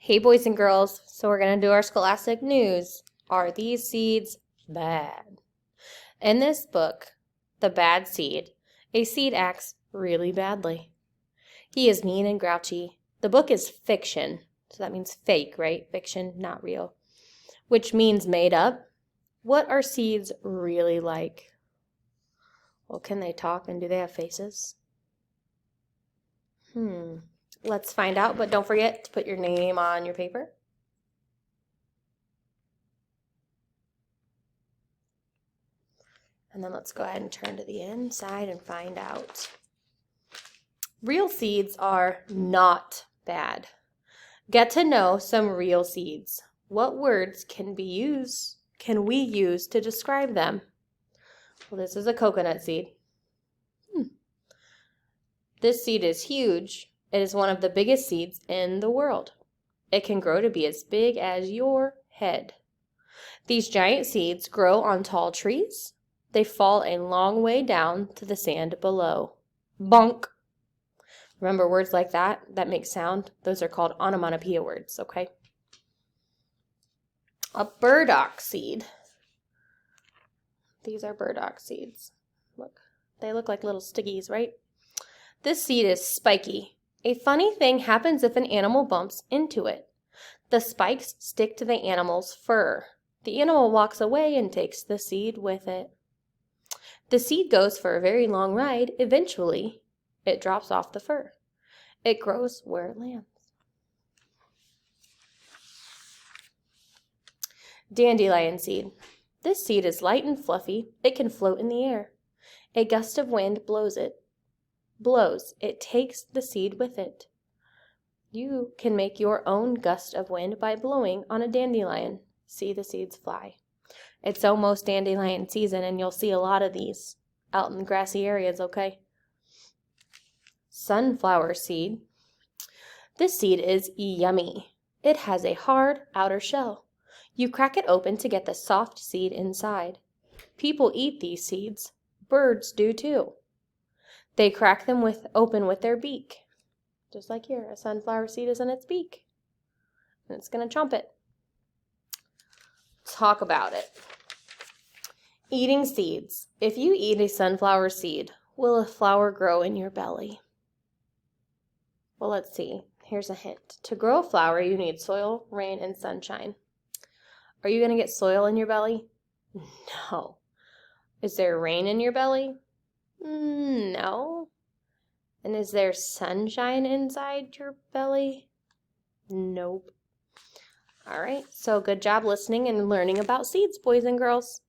Hey boys and girls, so we're going to do our scholastic news. Are these seeds bad? In this book, The Bad Seed, a seed acts really badly. He is mean and grouchy. The book is fiction, so that means fake, right? Fiction, not real. Which means made up. What are seeds really like? Well, can they talk and do they have faces? Let's find out, but don't forget to put your name on your paper. And then let's go ahead and turn to the inside and find out. Real seeds are not bad. Get to know some real seeds. What words can we use to describe them? Well, this is a coconut seed. This seed is huge. It is one of the biggest seeds in the world. It can grow to be as big as your head. These giant seeds grow on tall trees. They fall a long way down to the sand below. Bonk. Remember words like that make sound? Those are called onomatopoeia words, okay? A burdock seed. These are burdock seeds. Look, they look like little stickies, right? This seed is spiky. A funny thing happens if an animal bumps into it. The spikes stick to the animal's fur. The animal walks away and takes the seed with it. The seed goes for a very long ride. Eventually, it drops off the fur. It grows where it lands. Dandelion seed. This seed is light and fluffy. It can float in the air. A gust of wind blows. It takes the seed with it. You can make your own gust of wind by blowing on a dandelion. See the seeds fly. It's almost dandelion season, and you'll see a lot of these out in the grassy areas, okay? Sunflower seed. This seed is yummy. It has a hard outer shell. You crack it open to get the soft seed inside. People eat these seeds. Birds do too. They crack them open with their beak. Just like here, a sunflower seed is in its beak. And it's going to chomp it. Talk about it. Eating seeds. If you eat a sunflower seed, will a flower grow in your belly? Well, let's see. Here's a hint. To grow a flower, you need soil, rain, and sunshine. Are you going to get soil in your belly? No. Is there rain in your belly? No. And is there sunshine inside your belly? Nope. All right, so good job listening and learning about seeds, boys and girls.